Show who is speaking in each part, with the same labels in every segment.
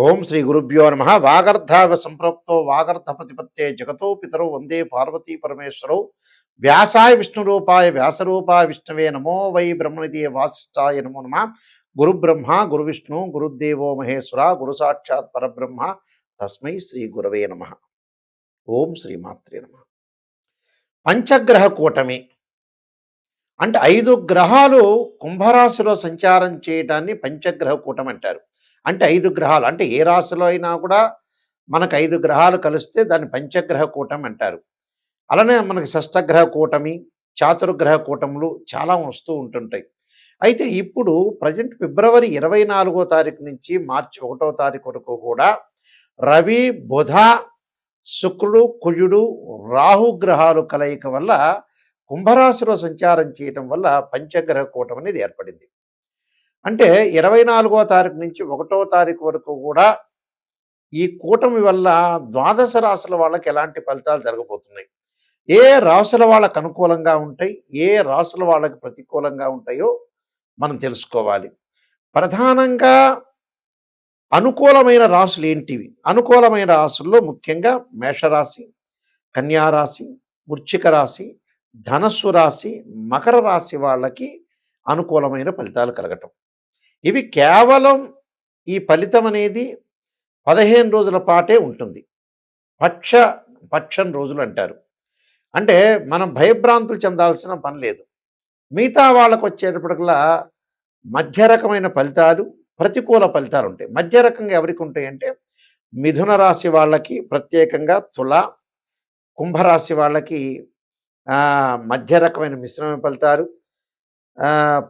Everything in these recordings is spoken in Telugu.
Speaker 1: ఓం శ్రీ గురుభ్యో నమ. వాగర్ధావ సంప్రోక్తో వాగర్ధ ప్రతిపత్తే జగతో పితరౌ వందే పార్వతీ పరమేశ్వరౌ. వ్యాసాయ విష్ణురూపాయ వ్యాసరూపాయ విష్ణవే నమో వై బ్రహ్మనిధే వాసిష్ఠాయ నమో నమ. గురు బ్రహ్మ గురు విష్ణు గురుదేవో మహేశ్వర గురు సాక్షాత్ పరబ్రహ్మ తస్మై శ్రీ గురవే నమ. ఓం శ్రీమాత్రే నమ. పంచగ్రహ కూటమి అంటే 5 గ్రహాలు కుంభరాశిలో సంచారం చేయడాన్ని పంచగ్రహ కూటమి అంటారు. అంటే 5 గ్రహాలు అంటే ఏ రాశిలో అయినా కూడా మనకు 5 గ్రహాలు కలిస్తే దాన్ని పంచగ్రహ కూటమి అంటారు. అలానే మనకి షష్టగ్రహ కూటమి, చాతుర్గ్రహ కూటములు చాలా వస్తూ ఉంటుంటాయి. అయితే ఇప్పుడు ప్రజెంట్ ఫిబ్రవరి 24వ తారీఖు నుంచి మార్చి 1వ తారీఖు వరకు కూడా రవి, బుధ, శుక్రుడు, కుజుడు, రాహు గ్రహాలు కలయిక వల్ల కుంభరాశిలో సంచారం చేయటం వల్ల పంచగ్రహ కూటమి అనేది ఏర్పడింది. అంటే 24వ తారీఖు నుంచి 1వ తారీఖు వరకు కూడా ఈ కూటమి వల్ల ద్వాదశ రాశుల వాళ్ళకి ఎలాంటి ఫలితాలు జరగబోతున్నాయి, ఏ రాశుల వాళ్ళకు అనుకూలంగా ఉంటాయి, ఏ రాశుల వాళ్ళకి ప్రతికూలంగా ఉంటాయో మనం తెలుసుకోవాలి. ప్రధానంగా అనుకూలమైన రాశులు ఏంటివి? అనుకూలమైన రాశుల్లో ముఖ్యంగా మేషరాశి, కన్యారాశి, వృశ్చిక రాశి, ధనస్సు రాశి, మకర రాశి వాళ్ళకి అనుకూలమైన ఫలితాలు కలగటం. ఇవి కేవలం ఈ ఫలితం అనేది 15 రోజుల పాటే ఉంటుంది. పక్షం రోజులు అంటారు. అంటే మనం భయభ్రాంతులు చెందాల్సిన పని లేదు. మిగతా వాళ్ళకు వచ్చేటప్పటికల్లా మధ్య రకమైన ఫలితాలు, ప్రతికూల ఫలితాలు ఉంటాయి. మధ్య రకంగా ఎవరికి ఉంటాయంటే మిథున రాశి వాళ్ళకి ప్రత్యేకంగా, తుల, కుంభరాశి వాళ్ళకి మధ్య రకమైన మిశ్రమ ఫలితాలు,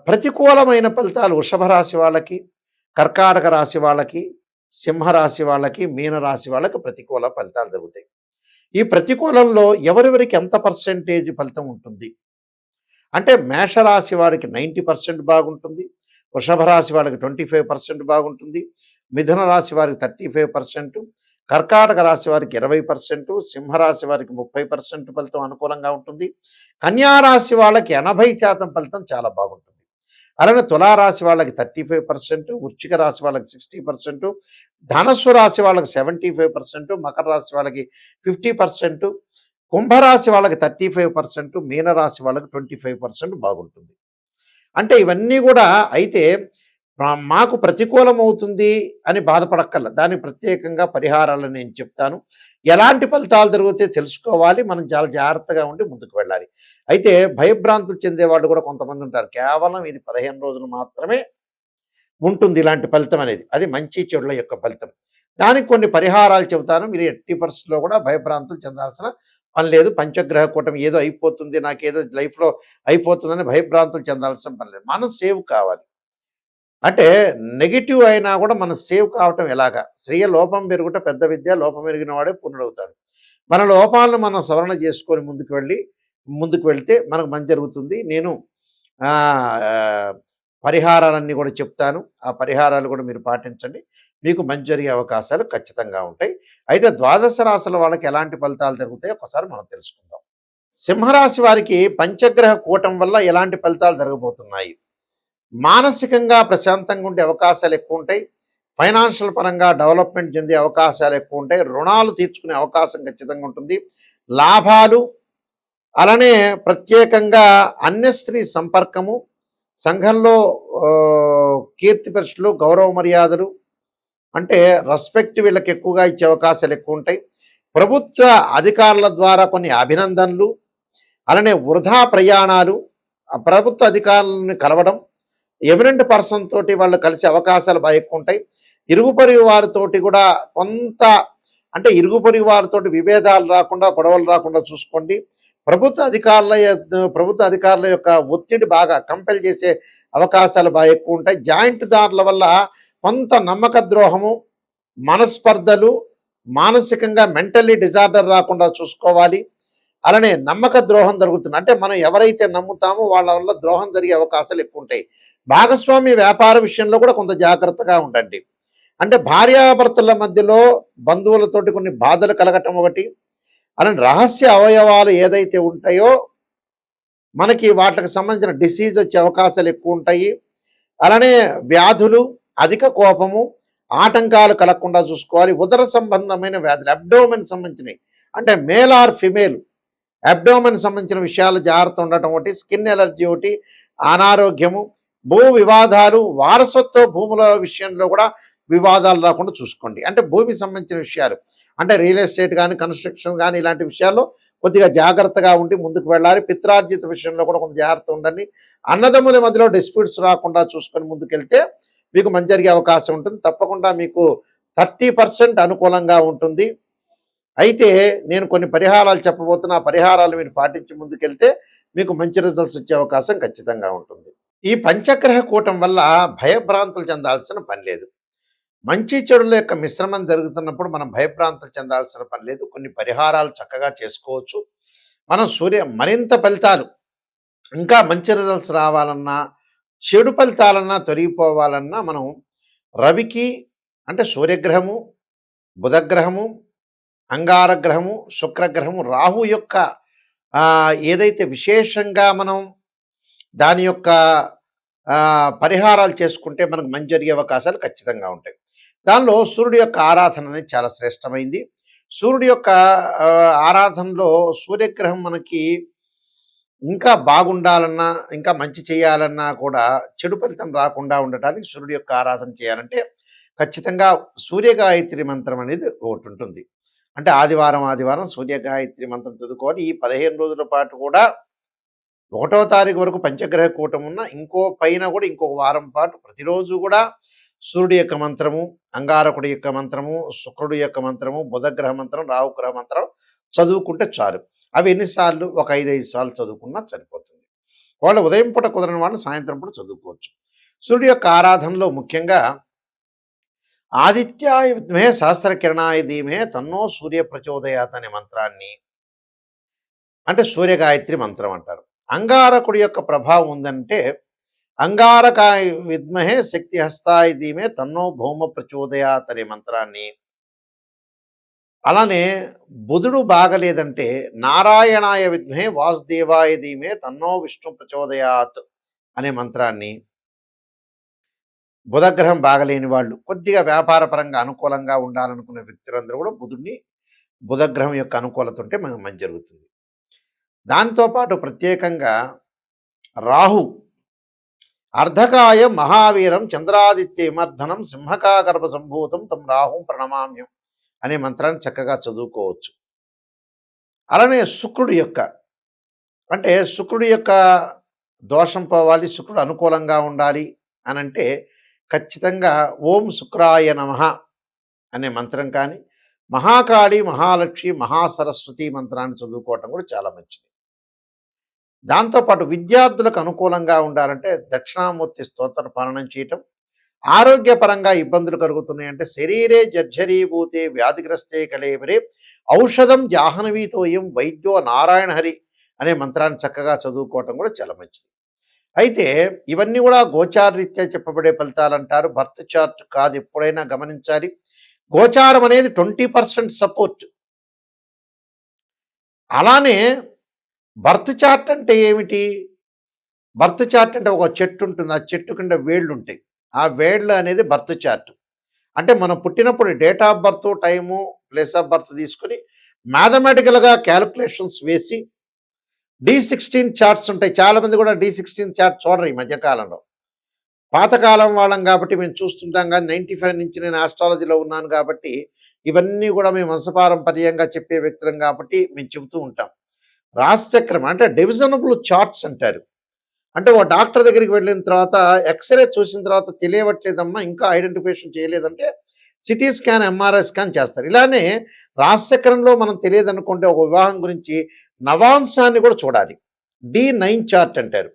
Speaker 1: ప్రతికూలమైన ఫలితాలు వృషభ రాశి వాళ్ళకి, కర్కాటక రాశి వాళ్ళకి, సింహరాశి వాళ్ళకి, మీనరాశి వాళ్ళకి ప్రతికూల ఫలితాలు జరుగుతాయి. ఈ ప్రతికూలంలో ఎవరెవరికి ఎంత పర్సెంటేజ్ ఫలితం ఉంటుంది అంటే మేషరాశి వారికి 90% బాగుంటుంది, వృషభ రాశి వాళ్ళకి 25% బాగుంటుంది, మిథున రాశి వారికి 35%, కర్కాటక రాశి వారికి 20%, సింహరాశి వారికి 30% ఫలితం అనుకూలంగా ఉంటుంది, కన్యారాశి వాళ్ళకి 80% ఫలితం చాలా బాగుంటుంది. అలానే తులారాశి వాళ్ళకి 35%, వృశ్చిక రాశి వాళ్ళకి 60%, ధనస్సు రాశి వాళ్ళకి 75%, మకర రాశి వాళ్ళకి 50%, కుంభరాశి వాళ్ళకి 35%, మీనరాశి వాళ్ళకి 25% బాగుంటుంది. అంటే ఇవన్నీ కూడా అయితే మాకు ప్రతికూలం అవుతుంది అని బాధపడక్కర్ల. దానికి ప్రత్యేకంగా పరిహారాలు నేను చెప్తాను. ఎలాంటి ఫలితాలు జరుగుతాయో తెలుసుకోవాలి. మనం చాలా జాగ్రత్తగా ఉండి ముందుకు వెళ్ళాలి. అయితే భయభ్రాంతులు చెందేవాళ్ళు కూడా కొంతమంది ఉంటారు. కేవలం ఇది 15 రోజులు మాత్రమే ఉంటుంది ఇలాంటి ఫలితం అనేది. అది మంచి చెడుల యొక్క ఫలితం. దానికి కొన్ని పరిహారాలు చెబుతాను. మీరు ఎట్టి పరిస్థితుల్లో కూడా భయభ్రాంతులు చెందాల్సిన పని లేదు. పంచగ్రహ కూటమి ఏదో అయిపోతుంది, నాకేదో లైఫ్లో అయిపోతుందని భయభ్రాంతులు చెందాల్సిన పని లేదు. మనం సేవ్ కావాలి. అంటే నెగిటివ్ అయినా కూడా మనం సేవ్ కావటం ఎలాగా? శ్రేయ లోపం పెరుగుట పెద్ద విద్య, లోపం పెరిగిన వాడే పూర్ణుడవుతాడు. మన లోపాలను మనం సవరణ చేసుకొని ముందుకు వెళ్తే మనకు మంచి జరుగుతుంది. నేను పరిహారాలన్నీ కూడా చెప్తాను. ఆ పరిహారాలు కూడా మీరు పాటించండి. మీకు మంచి జరిగే అవకాశాలు ఖచ్చితంగా ఉంటాయి. అయితే ద్వాదశ రాశుల వాళ్ళకి ఎలాంటి ఫలితాలు జరుగుతాయో ఒకసారి మనం తెలుసుకుందాం. సింహరాశి వారికి పంచగ్రహ కూటమి వల్ల ఎలాంటి ఫలితాలు జరగబోతున్నాయి? మానసికంగా ప్రశాంతంగా ఉండే అవకాశాలు ఎక్కువ ఉంటాయి. ఫైనాన్షియల్ పరంగా డెవలప్మెంట్ చెందే అవకాశాలు ఎక్కువ ఉంటాయి. రుణాలు తీర్చుకునే అవకాశం ఖచ్చితంగా ఉంటుంది. లాభాలు, అలానే ప్రత్యేకంగా అన్య స్త్రీ సంపర్కము, సంఘంలో కీర్తి ప్రతిష్టలు, గౌరవ మర్యాదలు, అంటే రెస్పెక్ట్ వీళ్ళకి ఎక్కువగా ఇచ్చే అవకాశాలు ఎక్కువ ఉంటాయి. ప్రభుత్వ అధికారుల ద్వారా కొన్ని అభినందనలు, అలానే వృధా ప్రయాణాలు, ప్రభుత్వ అధికారులను కలవడం, ఎమినెంట్ పర్సన్ తోటి వాళ్ళు కలిసే అవకాశాలు బాగా ఎక్కువ ఉంటాయి. ఇరుగు పొరుగు వారితోటి కూడా కొంత అంటే ఇరుగు పొరుగు వారితోటి విభేదాలు రాకుండా, గొడవలు రాకుండా చూసుకోండి. ప్రభుత్వ అధికారుల యొక్క ఒత్తిడి బాగా కంపెల్ చేసే అవకాశాలు బాగా ఎక్కువ ఉంటాయి. జాయింట్ దారుల వల్ల కొంత నమ్మక ద్రోహము, మనస్పర్ధలు, మానసికంగా మెంటల్లీ డిజార్డర్ రాకుండా చూసుకోవాలి. అలానే నమ్మక ద్రోహం జరుగుతుంది. అంటే మనం ఎవరైతే నమ్ముతామో వాళ్ళ వల్ల ద్రోహం జరిగే అవకాశాలు ఎక్కువ ఉంటాయి. భాగస్వామి వ్యాపార విషయంలో కూడా కొంత జాగ్రత్తగా ఉండండి. అంటే భార్యాభర్తల మధ్యలో బంధువులతోటి కొన్ని బాధలు కలగటం ఒకటి, అలానే రహస్య అవయవాలు ఏదైతే ఉంటాయో మనకి వాటికి సంబంధించిన డిసీజ్ వచ్చే అవకాశాలు ఎక్కువ ఉంటాయి. అలానే వ్యాధులు, అధిక కోపము, ఆటంకాలు కలగకుండా చూసుకోవాలి. ఉదర సంబంధమైన వ్యాధులు, అబ్డోమెన్ సంబంధించినవి, అంటే మేల్ ఆర్ ఫిమేల్ అబ్డోమెన్ సంబంధించిన విషయాలు జాగ్రత్త ఉండటం ఒకటి, స్కిన్ ఎలర్జీ ఒకటి, అనారోగ్యము, భూ వివాదాలు, వారసత్వ భూముల విషయంలో కూడా వివాదాలు రాకుండా చూసుకోండి. అంటే భూమికి సంబంధించిన విషయాలు, అంటే రియల్ ఎస్టేట్ కానీ కన్స్ట్రక్షన్ కానీ ఇలాంటి విషయాల్లో కొద్దిగా జాగ్రత్తగా ఉండి ముందుకు వెళ్ళాలి. పిత్రార్జిత విషయంలో కూడా కొంత జాగ్రత్త ఉండండి. అన్నదమ్ముల మధ్యలో డిస్ప్యూట్స్ రాకుండా చూసుకొని ముందుకెళ్తే మీకు మంచి జరిగే అవకాశం ఉంటుంది. తప్పకుండా మీకు 30% అనుకూలంగా ఉంటుంది. అయితే నేను కొన్ని పరిహారాలు చెప్పబోతున్నా, ఆ పరిహారాలు మీరు పాటించి ముందుకెళ్తే మీకు మంచి రిజల్ట్స్ వచ్చే అవకాశం ఖచ్చితంగా ఉంటుంది. ఈ పంచగ్రహ కూటం వల్ల భయభ్రాంతులు చెందాల్సిన పని లేదు. మంచి చెడుల యొక్క మిశ్రమం జరుగుతున్నప్పుడు మనం భయభ్రాంతులు చెందాల్సిన పని లేదు. కొన్ని పరిహారాలు చక్కగా చేసుకోవచ్చు. మనం మరింత ఫలితాలు, ఇంకా మంచి రిజల్ట్స్ రావాలన్నా, చెడు ఫలితాలన్నా తొలగిపోవాలన్నా మనం రవికి, అంటే సూర్యగ్రహము, బుధగ్రహము, అంగారగ్రహము, శుక్రగ్రహము, రాహు యొక్క ఏదైతే విశేషంగా మనం దాని యొక్క పరిహారాలు చేసుకుంటే మనకు మంచి జరిగే అవకాశాలు ఖచ్చితంగా ఉంటాయి. దానిలో సూర్యుడి యొక్క ఆరాధన అనేది చాలా శ్రేష్టమైంది. సూర్యుడి యొక్క ఆరాధనలో సూర్యగ్రహం మనకి ఇంకా బాగుండాలన్నా, ఇంకా మంచి చేయాలన్నా కూడా చెడు ఫలితం రాకుండా ఉండటానికి సూర్యుడి యొక్క ఆరాధన చేయాలంటే ఖచ్చితంగా సూర్యగాయత్రి మంత్రం అనేది ఒకటి ఉంటుంది. అంటే ఆదివారం సూర్యగాయత్రి మంత్రం చదువుకోవాలి. ఈ 15 రోజుల పాటు కూడా 1వ తారీఖు వరకు పంచగ్రహ కూటం ఉన్న ఇంకో పైన కూడా ఇంకొక వారం పాటు ప్రతిరోజు కూడా సూర్యుడి యొక్క మంత్రము, అంగారకుడి యొక్క మంత్రము, శుక్రుడి యొక్క మంత్రము, బుధగ్రహ మంత్రం, రాహుగ్రహ మంత్రం చదువుకుంటే చాలు. అవి ఎన్నిసార్లు? ఒక 5 సార్లు చదువుకున్నా సరిపోతుంది. వాళ్ళు ఉదయం పూట కుదరని వాళ్ళు సాయంత్రం పూట చదువుకోవచ్చు. సూర్యుడి యొక్క ఆరాధనలో ముఖ్యంగా ఆదిత్యాయ విద్మహే సహస్రకిరణాయ ధీమహే తన్నో సూర్య ప్రచోదయాత్ అనే మంత్రాన్ని, అంటే సూర్యగాయత్రి మంత్రం అంటారు. అంగారకుడి యొక్క ప్రభావం ఉందంటే అంగారకాయ విద్మహే శక్తి హస్తాయ ధీమహే తన్నో భౌమ ప్రచోదయాత్ అనే మంత్రాన్ని, అలానే బుధుడు బాగలేదంటే నారాయణాయ విద్మహే వాసుదేవాయ ధీమహే తన్నో విష్ణు ప్రచోదయాత్ అనే మంత్రాన్ని, బుధగ్రహం బాగలేని వాళ్ళు, కొద్దిగా వ్యాపారపరంగా అనుకూలంగా ఉండాలనుకునే వ్యక్తులందరూ కూడా బుధగ్రహం యొక్క అనుకూలత ఉంటే మనకు మంచి జరుగుతుంది. దాంతోపాటు ప్రత్యేకంగా రాహు అర్ధకాయ మహావీరం చంద్రాదిత్య విమర్ధనం సింహకాగర్భ సంభూతం తం రాహుం ప్రణమామ్యం అనే మంత్రాన్ని చక్కగా చదువుకోవచ్చు. అలానే శుక్రుడి యొక్క దోషం పోవాలి, శుక్రుడు అనుకూలంగా ఉండాలి అని అంటే ఖచ్చితంగా ఓం శుక్రాయ నమః అనే మంత్రం కానీ, మహాకాళి, మహాలక్ష్మి, మహాసరస్వతి మంత్రాన్ని చదువుకోవటం కూడా చాలా మంచిది. దాంతోపాటు విద్యార్థులకు అనుకూలంగా ఉండాలంటే దక్షిణామూర్తి స్తోత్ర పాలనం చేయటం, ఆరోగ్యపరంగా ఇబ్బందులు కలుగుతున్నాయంటే శరీరే జర్జరీభూతే వ్యాధిగ్రస్తే కళేవరే ఔషధం జాహ్నవీతోయం వైద్యో నారాయణ హరి అనే మంత్రాన్ని చక్కగా చదువుకోవటం కూడా చాలా మంచిది. అయితే ఇవన్నీ కూడా గోచారరీత్యా చెప్పబడే ఫలితాలు అంటారు, బర్త్ చార్ట్ కాదు. ఎప్పుడైనా గమనించాలి, గోచారం అనేది 20% సపోర్ట్. అలానే బర్త్ చార్ట్ అంటే ఏమిటి? బర్త్ చార్ట్ అంటే ఒక చెట్టు ఉంటుంది, ఆ చెట్టు కింద వేళ్ళు ఉంటాయి, ఆ వేళ్ళు అనేది బర్త్ చార్ట్. అంటే మనం పుట్టినప్పుడు date of birth, time, place of birth తీసుకొని మ్యాథమెటికల్గా క్యాలిక్యులేషన్స్ వేసి D16 చార్ట్స్ ఉంటాయి. చాలామంది కూడా D16 చార్ట్ చూడరు ఈ మధ్యకాలంలో. పాతకాలం వాళ్ళం కాబట్టి మేము చూస్తుంటాం, కానీ 95 నుంచి నేను ఆస్ట్రాలజీలో ఉన్నాను కాబట్టి ఇవన్నీ కూడా మేము వంశపారంపర్యంగా చెప్పే వ్యక్తులం కాబట్టి మేము చెబుతూ ఉంటాం. రాశిచక్రం అంటే డివిజనబుల్ చార్ట్స్ అంటారు. అంటే ఒక డాక్టర్ దగ్గరికి వెళ్ళిన తర్వాత ఎక్స్రే చూసిన తర్వాత తెలియవట్లేదమ్మా, ఇంకా ఐడెంటిఫికేషన్ చేయలేదంటే సిటీ స్కాన్, ఎంఆర్ఐ స్కాన్ చేస్తారు. ఇలానే రాశిచక్రంలో మనం తెలియదనుకుంటే ఒక వివాహం గురించి నవాంశాన్ని కూడా చూడాలి, D9 చార్ట్ అంటారు.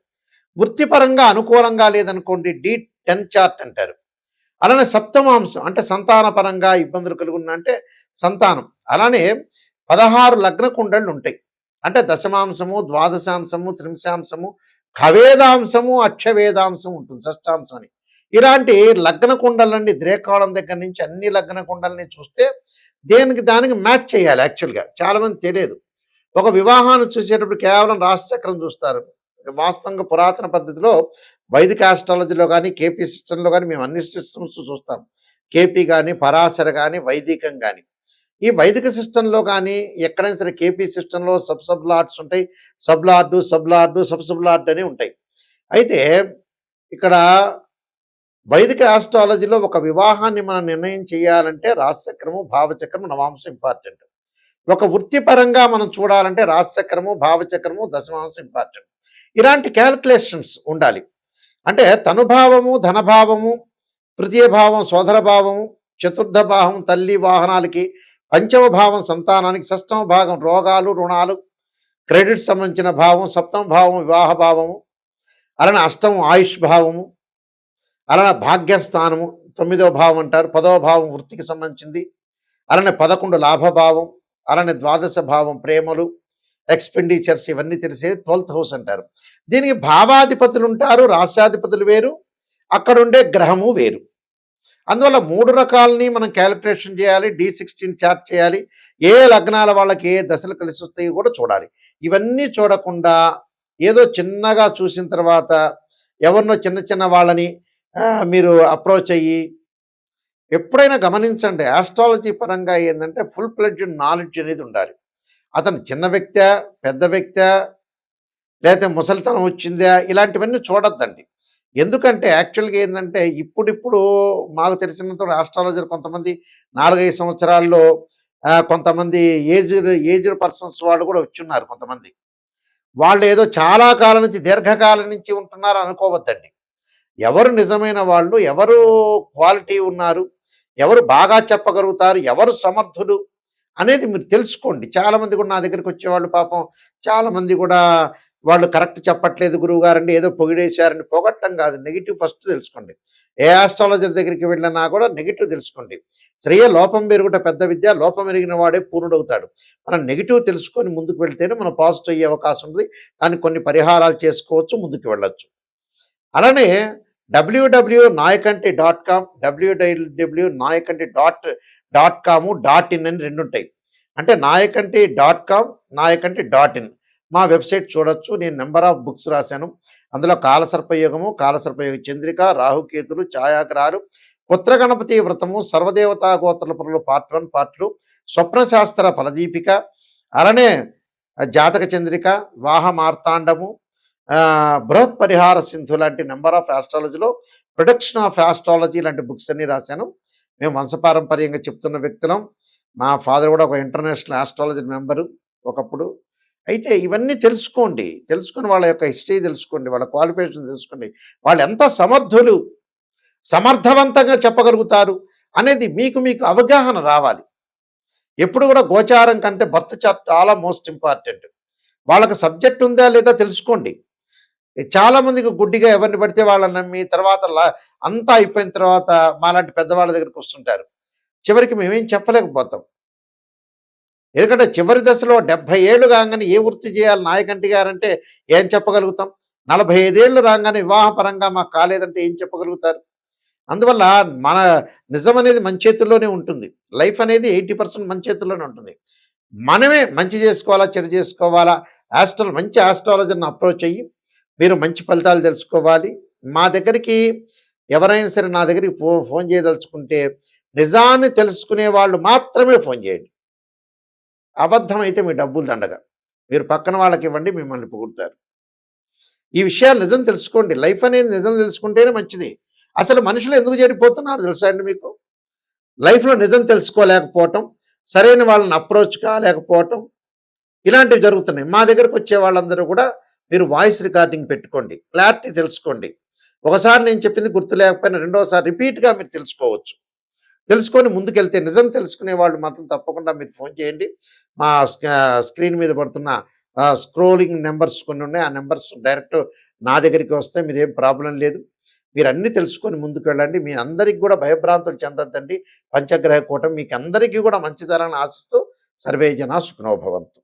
Speaker 1: వృత్తిపరంగా అనుకూలంగా లేదనుకోండి D10 చార్ట్ అంటారు. అలానే సప్తమాంశం అంటే సంతానపరంగా ఇబ్బందులు కలుగున్నా అంటే సంతానం. అలానే 16 లగ్న కుండళ్ళు ఉంటాయి, అంటే దశమాంశము, ద్వాదశాంశము, త్రింశాంశము, ఖవేదాంశము, అక్షవేదాంశం ఉంటుంది, షష్టాంశం అని. ఇలాంటి లగ్న కుండలన్నీ ద్రేకాళం దగ్గర నుంచి అన్ని లగ్న కుండలని చూస్తే దానికి మ్యాచ్ చేయాలి. యాక్చువల్గా చాలామంది తెలియదు, ఒక వివాహాన్ని చూసేటప్పుడు కేవలం రాశిచక్రం చూస్తారు. వాస్తవంగా పురాతన పద్ధతిలో వైదిక ఆస్ట్రాలజీలో కానీ, కేపీ సిస్టంలో కానీ మేము అన్ని సిస్టమ్స్ చూస్తాం. కేపీ కానీ, పరాశర కానీ, వైదికం కానీ. ఈ వైదిక సిస్టంలో కానీ ఎక్కడైనా సరే కేపీ సిస్టంలో సబ్ లార్డ్స్ ఉంటాయి. Sub lord, sub lord, sub lord అని ఉంటాయి. అయితే ఇక్కడ వైదిక ఆస్ట్రాలజీలో ఒక వివాహాన్ని మనం నిర్ణయం చేయాలంటే రాశిచక్రము, భావచక్రము, నవాంశం ఇంపార్టెంట్. ఒక వృత్తిపరంగా మనం చూడాలంటే రాశిచక్రము, భావచక్రము, దశమాంశం ఇంపార్టెంట్. ఇలాంటి క్యాల్కులేషన్స్ ఉండాలి. అంటే తనుభావము, ధనభావము, తృతీయ భావం సోదర భావము, చతుర్థ భావం తల్లి వాహనాలకి, పంచమ భావం సంతానానికి, షష్టమ భాగం రోగాలు, రుణాలు, క్రెడిట్ సంబంధించిన భావం, సప్తమ భావం వివాహ భావము, అలానే అష్టమం ఆయుష్ భావము, అలానే భాగ్యస్థానము 9వ భావం అంటారు. 10వ భావం వృత్తికి సంబంధించింది. అలానే 11 లాభభావం, అలానే ద్వాదశ భావం ప్రేమలు, ఎక్స్పెండిచర్స్ ఇవన్నీ తెలిసే 12th హౌస్ అంటారు. దీనికి భావాధిపతులు ఉంటారు, రాశ్యాధిపతులు వేరు, అక్కడుండే గ్రహము వేరు. అందువల్ల 3 రకాలని మనం క్యాలిక్యులేషన్ చేయాలి. D16 చార్ట్ చేయాలి. ఏ లగ్నాల వాళ్ళకి ఏ దశలు కలిసి వస్తాయి కూడా చూడాలి. ఇవన్నీ చూడకుండా ఏదో చిన్నగా చూసిన తర్వాత ఎవరినో చిన్న చిన్న వాళ్ళని మీరు అప్రోచ్ అయ్యి ఎప్పుడైనా గమనించండి. ఆస్ట్రాలజీ పరంగా ఏంటంటే ఫుల్ ఫ్లెడ్జ్డ్ నాలెడ్జ్ అనేది ఉండాలి. అతను చిన్న వ్యక్తా, పెద్ద వ్యక్తా, లేకపోతే ముసలితనం వచ్చిందా, ఇలాంటివన్నీ చూడొద్దండి. ఎందుకంటే యాక్చువల్గా ఏంటంటే ఇప్పుడిప్పుడు మాకు తెలిసినంత ఆస్ట్రాలజర్ కొంతమంది 4-5 సంవత్సరాల్లో కొంతమంది ఏజ్డ్ పర్సన్స్ వాళ్ళు కూడా వచ్చున్నారు. కొంతమంది వాళ్ళు ఏదో చాలా కాలం నుంచి దీర్ఘకాలం నుంచి ఉంటున్నారు అనుకోవద్దండి. ఎవరు నిజమైన వాళ్ళు, ఎవరు క్వాలిటీ ఉన్నారు, ఎవరు బాగా చెప్పగలుగుతారు, ఎవరు సమర్థులు అనేది మీరు తెలుసుకోండి. చాలామంది కూడా నా దగ్గరికి వచ్చేవాళ్ళు పాపం చాలామంది కూడా వాళ్ళు కరెక్ట్ చెప్పట్లేదు గురువుగారండి, ఏదో పొగిడేశారని. పొగట్టం కాదు, నెగిటివ్ ఫస్ట్ తెలుసుకోండి. ఏ ఆస్ట్రాలజర్ దగ్గరికి వెళ్ళినా కూడా నెగిటివ్ తెలుసుకోండి. శ్రేయ లోపం పెరుగుట పెద్ద విద్య, లోపం ఎరిగిన వాడే పూర్ణుడవుతాడు. మనం నెగిటివ్ తెలుసుకొని ముందుకు వెళ్తేనే మనం పాజిటివ్ అయ్యే అవకాశం ఉంది. దానికి కొన్ని పరిహారాలు చేసుకోవచ్చు, ముందుకు వెళ్ళొచ్చు. అలానే www.nayakanti.com, www.nayakanti.com, .in అని 2 ఉంటాయి. అంటే nayakanti.com, nayakanti.in మా వెబ్సైట్ చూడొచ్చు. నేను నెంబర్ ఆఫ్ బుక్స్ రాశాను. అందులో కాలసర్పయోగము, కాలసర్పయోగ చంద్రిక, రాహుకేతులు, ఛాయాగ్రహాలు, పుత్ర గణపతి వ్రతము, సర్వదేవతా గోత్రల పనులు పార్ట్ 1, పార్ట్ 2, స్వప్నశాస్త్ర ఫలదీపిక, అలానే జాతక చంద్రిక, వాహ మార్తాండము, బృహత్ పరిహార సింధు లాంటి నెంబర్ ఆఫ్ ఆస్ట్రాలజీలో ప్రొడక్షన్ ఆఫ్ ఆస్ట్రాలజీ లాంటి బుక్స్ అన్ని రాశాను. మేము వంశపారంపర్యంగా చెప్తున్న వ్యక్తులం. మా ఫాదర్ కూడా ఒక ఇంటర్నేషనల్ ఆస్ట్రాలజీ మెంబరు ఒకప్పుడు. అయితే ఇవన్నీ తెలుసుకోండి. తెలుసుకొని వాళ్ళ యొక్క హిస్టరీ తెలుసుకోండి, వాళ్ళ క్వాలిఫికేషన్ తెలుసుకోండి, వాళ్ళు ఎంత సమర్థులు, సమర్థవంతంగా చెప్పగలుగుతారు అనేది మీకు అవగాహన రావాలి. ఎప్పుడు కూడా గోచారం కంటే బర్త్ చార్ట్ చాలా మోస్ట్ ఇంపార్టెంట్. వాళ్ళకి సబ్జెక్ట్ ఉందా లేదా తెలుసుకోండి. చాలామందికి గుడ్డిగా ఎవరిని పడితే వాళ్ళని నమ్మి తర్వాత అంతా అయిపోయిన తర్వాత మాలాంటి పెద్దవాళ్ళ దగ్గరికి వస్తుంటారు. చివరికి మేమేం చెప్పలేకపోతాం. ఎందుకంటే చివరి దశలో 70 ఏళ్ళు కాగానే ఏ వృత్తి చేయాలి నాయకంటి గారంటే ఏం చెప్పగలుగుతాం? 45 ఏళ్ళు రాగానే వివాహపరంగా మాకు కాలేదంటే ఏం చెప్పగలుగుతారు? అందువల్ల మన నిజం అనేది మన చేతుల్లోనే ఉంటుంది. లైఫ్ అనేది 80% మన చేతుల్లోనే ఉంటుంది. మనమే మంచి చేసుకోవాలా, చెడు చేసుకోవాలా, మంచి ఆస్ట్రాలజర్ని అప్రోచ్ అయ్యి మీరు మంచి ఫలితాలు తెలుసుకోవాలి. మా దగ్గరికి ఎవరైనా సరే నా దగ్గరికి ఫోన్ చేయదలుచుకుంటే నిజాన్ని తెలుసుకునే వాళ్ళు మాత్రమే ఫోన్ చేయండి. అబద్ధం అయితే మీ డబ్బులు దండగా. మీరు పక్కన వాళ్ళకి ఇవ్వండి, మిమ్మల్ని పొగుడుతారు. ఈ విషయాలు నిజం తెలుసుకోండి. లైఫ్ అనేది నిజం తెలుసుకుంటేనే మంచిది. అసలు మనుషులు ఎందుకు చెడిపోతున్నారు తెలుసా అండి మీకు? లైఫ్లో నిజం తెలుసుకోలేకపోవటం, సరైన వాళ్ళని అప్రోచ్ కాలేకపోవటం, ఇలాంటివి జరుగుతున్నాయి. మా దగ్గరకు వచ్చే వాళ్ళందరూ కూడా మీరు వాయిస్ రికార్డింగ్ పెట్టుకోండి, క్లారిటీ తెలుసుకోండి. ఒకసారి నేను చెప్పింది గుర్తు లేకపోయినా రెండోసారి రిపీట్గా మీరు తెలుసుకోవచ్చు. తెలుసుకొని ముందుకెళ్తే నిజం తెలుసుకునే వాళ్ళు మాత్రం తప్పకుండా మీరు ఫోన్ చేయండి. మా స్క్రీన్ మీద పడుతున్న స్క్రోలింగ్ నెంబర్స్ కొన్ని ఉన్నాయి. ఆ నెంబర్స్ డైరెక్ట్ నా దగ్గరికి వస్తే మీరేం ప్రాబ్లం లేదు. మీరు అన్నీ తెలుసుకొని ముందుకు వెళ్ళండి. మీ అందరికీ కూడా భయభ్రాంతులు చెందొద్దండి. పంచగ్రహ కూటమి మీకు అందరికీ కూడా మంచి జరగాలని ఆశిస్తూ సర్వే జనా సుఖినో భవంతు.